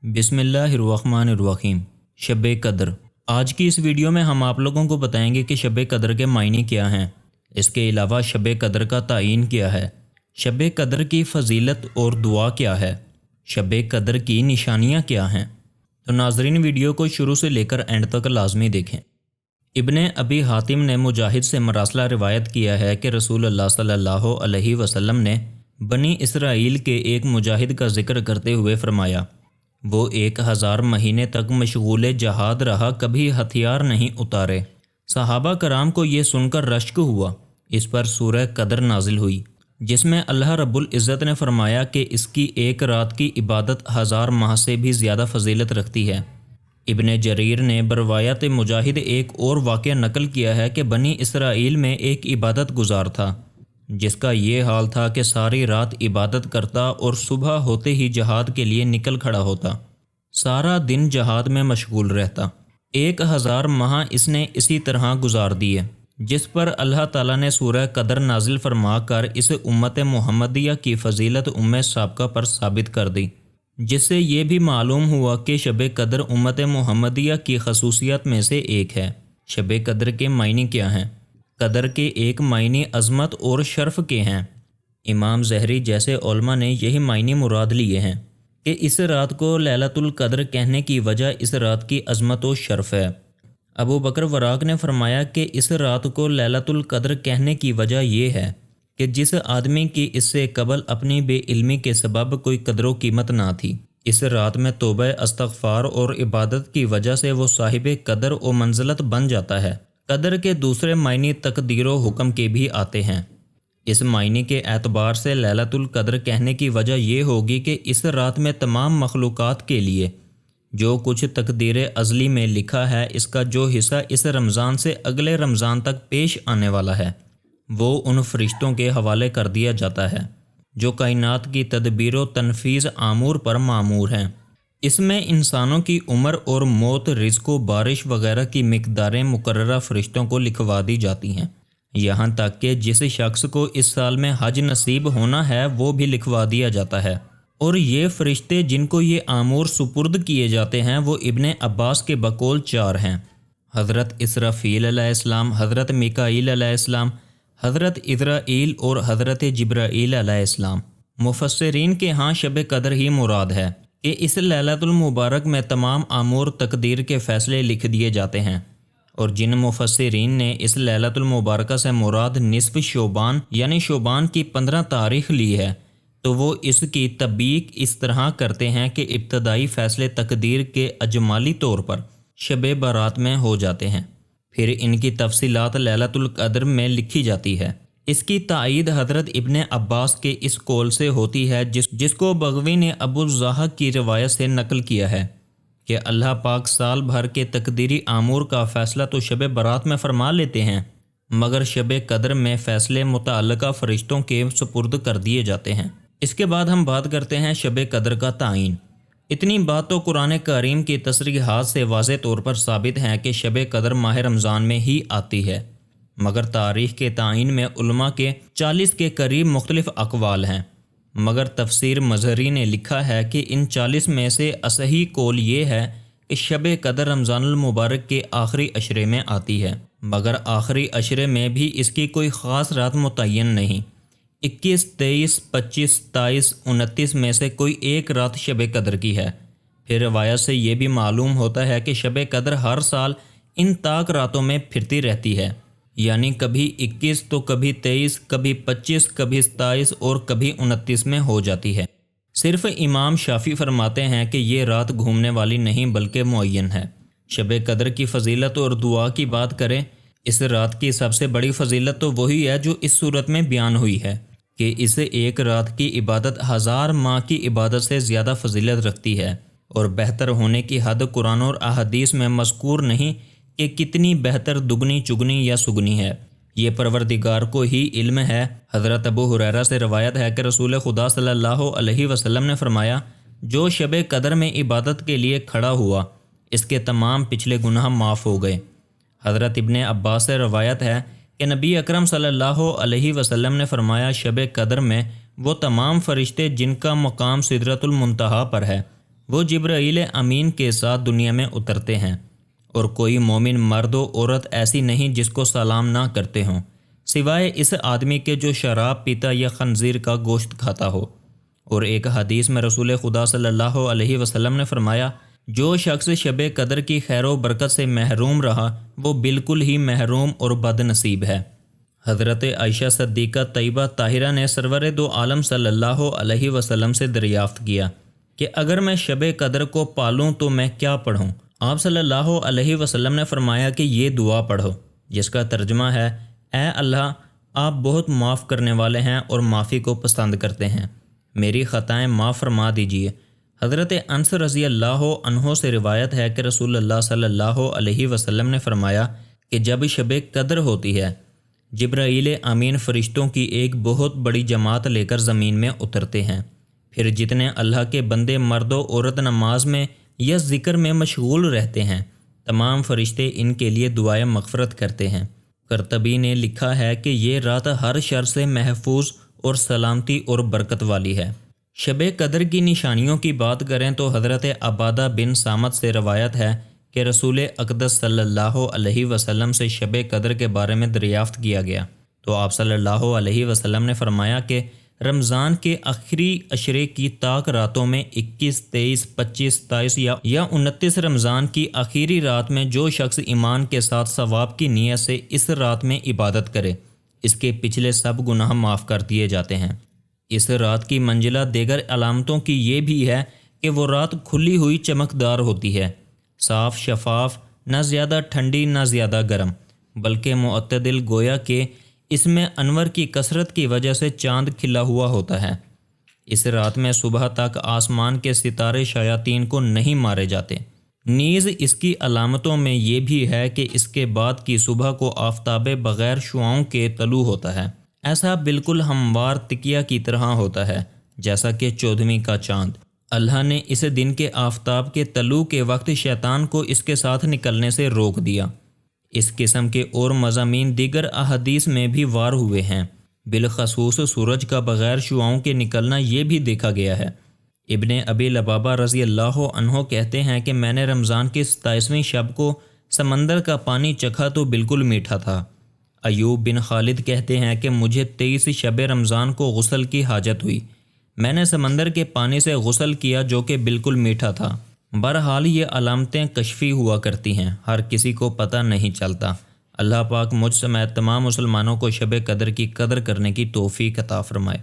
بسم اللہ الرحمن الرحیم۔ شب قدر۔ آج کی اس ویڈیو میں ہم آپ لوگوں کو بتائیں گے کہ شب قدر کے معنی کیا ہیں، اس کے علاوہ شب قدر کا تعین کیا ہے، شب قدر کی فضیلت اور دعا کیا ہے، شب قدر کی نشانیاں کیا ہیں۔ تو ناظرین، ویڈیو کو شروع سے لے کر اینڈ تک لازمی دیکھیں۔ ابن ابی حاتم نے مجاہد سے مراسلہ روایت کیا ہے کہ رسول اللہ صلی اللہ علیہ وسلم نے بنی اسرائیل کے ایک مجاہد کا ذکر کرتے ہوئے فرمایا، وہ 1000 مہینے تک مشغول جہاد رہا، کبھی ہتھیار نہیں اتارے۔ صحابہ کرام کو یہ سن کر رشک ہوا۔ اس پر سورہ قدر نازل ہوئی، جس میں اللہ رب العزت نے فرمایا کہ اس کی ایک رات کی عبادت 1000 ماہ سے بھی زیادہ فضیلت رکھتی ہے۔ ابن جریر نے بروایت مجاہد ایک اور واقعہ نقل کیا ہے کہ بنی اسرائیل میں ایک عبادت گزار تھا، جس کا یہ حال تھا کہ ساری رات عبادت کرتا اور صبح ہوتے ہی جہاد کے لیے نکل کھڑا ہوتا، سارا دن جہاد میں مشغول رہتا۔ 1000 ماہ اس نے اسی طرح گزار دیے، جس پر اللہ تعالیٰ نے سورہ قدر نازل فرما کر اس امت محمدیہ کی فضیلت سابقہ پر ثابت کر دی، جس سے یہ بھی معلوم ہوا کہ شب قدر امت محمدیہ کی خصوصیات میں سے ایک ہے۔ شب قدر کے معنی کیا ہیں؟ قدر کے ایک معنی عظمت اور شرف کے ہیں۔ امام زہری جیسے علماء نے یہی معنی مراد لیے ہیں کہ اس رات کو لیلۃ القدر کہنے کی وجہ اس رات کی عظمت و شرف ہے۔ ابو بکر وراق نے فرمایا کہ اس رات کو لیلۃ القدر کہنے کی وجہ یہ ہے کہ جس آدمی کی اس سے قبل اپنی بے علمی کے سبب کوئی قدر و قیمت نہ تھی، اس رات میں توبہ استغفار اور عبادت کی وجہ سے وہ صاحب قدر و منزلت بن جاتا ہے۔ قدر کے دوسرے معنی تقدیر و حکم کے بھی آتے ہیں۔ اس معنی کے اعتبار سے لیلۃ القدر کہنے کی وجہ یہ ہوگی کہ اس رات میں تمام مخلوقات کے لیے جو کچھ تقدیر ازلی میں لکھا ہے، اس کا جو حصہ اس رمضان سے اگلے رمضان تک پیش آنے والا ہے، وہ ان فرشتوں کے حوالے کر دیا جاتا ہے جو کائنات کی تدبیر و تنفیذ آمور پر مامور ہیں۔ اس میں انسانوں کی عمر اور موت، رزق و بارش وغیرہ کی مقداریں مقررہ فرشتوں کو لکھوا دی جاتی ہیں، یہاں تک کہ جس شخص کو اس سال میں حج نصیب ہونا ہے وہ بھی لکھوا دیا جاتا ہے۔ اور یہ فرشتے جن کو یہ آمور سپرد کیے جاتے ہیں وہ ابن عباس کے بقول 4 ہیں: حضرت اسرافیل علیہ السلام، حضرت میکائیل علیہ السلام، حضرت اسرائیل اور حضرت جبرائیل علیہ السلام۔ مفسرین کے ہاں شب قدر ہی مراد ہے کہ اس لیلۃ المبارک میں تمام امور تقدیر کے فیصلے لکھ دیے جاتے ہیں، اور جن مفسرین نے اس لیلۃ المبارکہ سے مراد نصف شعبان یعنی شعبان کی 15 تاریخ لی ہے، تو وہ اس کی تطبیق اس طرح کرتے ہیں کہ ابتدائی فیصلے تقدیر کے اجمالی طور پر شب برات میں ہو جاتے ہیں، پھر ان کی تفصیلات لیلۃ القدر میں لکھی جاتی ہے۔ اس کی تائید حضرت ابن عباس کے اس قول سے ہوتی ہے جس کو بغوی نے ابو الضحاک کی روایت سے نقل کیا ہے کہ اللہ پاک سال بھر کے تقدیری امور کا فیصلہ تو شب برات میں فرما لیتے ہیں، مگر شب قدر میں فیصلے متعلقہ فرشتوں کے سپرد کر دیے جاتے ہیں۔ اس کے بعد ہم بات کرتے ہیں شب قدر کا تعین۔ اتنی بات تو قرآن کریم کی تصریحات سے واضح طور پر ثابت ہے کہ شب قدر ماہ رمضان میں ہی آتی ہے، مگر تاریخ کے تعین میں علماء کے 40 کے قریب مختلف اقوال ہیں، مگر تفسیر مظہری نے لکھا ہے کہ ان 40 میں سے اصحیح قول یہ ہے کہ شب قدر رمضان المبارک کے آخری عشرے میں آتی ہے، مگر آخری عشرے میں بھی اس کی کوئی خاص رات متعین نہیں۔ 21، 23، 25، 27، 29 میں سے کوئی ایک رات شب قدر کی ہے۔ پھر روایت سے یہ بھی معلوم ہوتا ہے کہ شب قدر ہر سال ان طاق راتوں میں پھرتی رہتی ہے، یعنی کبھی 21 تو کبھی 23، کبھی 25، کبھی 27 اور کبھی 29 میں ہو جاتی ہے۔ صرف امام شافعی فرماتے ہیں کہ یہ رات گھومنے والی نہیں بلکہ معین ہے۔ شب قدر کی فضیلت اور دعا کی بات کریں، اس رات کی سب سے بڑی فضیلت تو وہی ہے جو اس صورت میں بیان ہوئی ہے کہ اس ایک رات کی عبادت 1000 ماہ کی عبادت سے زیادہ فضیلت رکھتی ہے، اور بہتر ہونے کی حد قرآن اور احادیث میں مذکور نہیں کہ کتنی بہتر، دگنی، چگنی یا سگنی ہے، یہ پروردگار کو ہی علم ہے۔ حضرت ابو ہریرہ سے روایت ہے کہ رسول خدا صلی اللہ علیہ وسلم نے فرمایا، جو شب قدر میں عبادت کے لیے کھڑا ہوا اس کے تمام پچھلے گناہ معاف ہو گئے۔ حضرت ابن عباس سے روایت ہے کہ نبی اکرم صلی اللہ علیہ وسلم نے فرمایا، شب قدر میں وہ تمام فرشتے جن کا مقام سدرۃ المنتہا پر ہے وہ جبرائیل امین کے ساتھ دنیا میں اترتے ہیں، اور کوئی مومن مرد و عورت ایسی نہیں جس کو سلام نہ کرتے ہوں، سوائے اس آدمی کے جو شراب پیتا یا خنزیر کا گوشت کھاتا ہو۔ اور ایک حدیث میں رسول خدا صلی اللہ علیہ وسلم نے فرمایا، جو شخص شب قدر کی خیر و برکت سے محروم رہا وہ بالکل ہی محروم اور بد نصیب ہے۔ حضرت عائشہ صدیقہ طیبہ طاہرہ نے سرور دو عالم صلی اللہ علیہ وسلم سے دریافت کیا کہ اگر میں شب قدر کو پالوں تو میں کیا پڑھوں؟ آپ صلی اللہ علیہ وسلم نے فرمایا کہ یہ دعا پڑھو، جس کا ترجمہ ہے، اے اللہ، آپ بہت معاف کرنے والے ہیں اور معافی کو پسند کرتے ہیں، میری خطائیں معاف فرما دیجیے۔ حضرت انس رضی اللہ عنہ سے روایت ہے کہ رسول اللہ صلی اللہ علیہ وسلم نے فرمایا کہ جب شب قدر ہوتی ہے، جبرائیل امین فرشتوں کی ایک بہت بڑی جماعت لے کر زمین میں اترتے ہیں، پھر جتنے اللہ کے بندے مرد و عورت نماز میں یا ذکر میں مشغول رہتے ہیں، تمام فرشتے ان کے لیے دعائیں مغفرت کرتے ہیں۔ قرطبی نے لکھا ہے کہ یہ رات ہر شر سے محفوظ اور سلامتی اور برکت والی ہے۔ شب قدر کی نشانیوں کی بات کریں تو حضرت عبادہ بن صامت سے روایت ہے کہ رسول اقدس صلی اللہ علیہ وسلم سے شب قدر کے بارے میں دریافت کیا گیا تو آپ صلی اللہ علیہ وسلم نے فرمایا کہ رمضان کے آخری عشرے کی طاق راتوں میں 21، 23، 25، 27 یا 29 رمضان کی آخری رات میں جو شخص ایمان کے ساتھ ثواب کی نیت سے اس رات میں عبادت کرے، اس کے پچھلے سب گناہ معاف کر دیے جاتے ہیں۔ اس رات کی منزلہ دیگر علامتوں کی یہ بھی ہے کہ وہ رات کھلی ہوئی چمکدار ہوتی ہے، صاف شفاف، نہ زیادہ ٹھنڈی نہ زیادہ گرم، بلکہ معتدل، گویا کہ اس میں انور کی کثرت کی وجہ سے چاند کھلا ہوا ہوتا ہے۔ اس رات میں صبح تک آسمان کے ستارے شیاطین کو نہیں مارے جاتے۔ نیز اس کی علامتوں میں یہ بھی ہے کہ اس کے بعد کی صبح کو آفتاب بغیر شعاؤں کے طلوع ہوتا ہے، ایسا بالکل ہموار تکیہ کی طرح ہوتا ہے جیسا کہ 14ویں کا چاند۔ اللہ نے اس دن کے آفتاب کے طلوع کے وقت شیطان کو اس کے ساتھ نکلنے سے روک دیا۔ اس قسم کے اور مضامین دیگر احادیث میں بھی وار ہوئے ہیں، بالخصوص سورج کا بغیر شعاؤں کے نکلنا یہ بھی دیکھا گیا ہے۔ ابن ابی لبابہ رضی اللہ عنہ کہتے ہیں کہ میں نے رمضان کی 27ویں شب کو سمندر کا پانی چکھا تو بالکل میٹھا تھا۔ ایوب بن خالد کہتے ہیں کہ مجھے 23 شب رمضان کو غسل کی حاجت ہوئی، میں نے سمندر کے پانی سے غسل کیا جو کہ بالکل میٹھا تھا۔ بہرحال یہ علامتیں کشفی ہوا کرتی ہیں، ہر کسی کو پتہ نہیں چلتا۔ اللہ پاک مجھ سمیت تمام مسلمانوں کو شب قدر کی قدر کرنے کی توفیق عطا فرمائے۔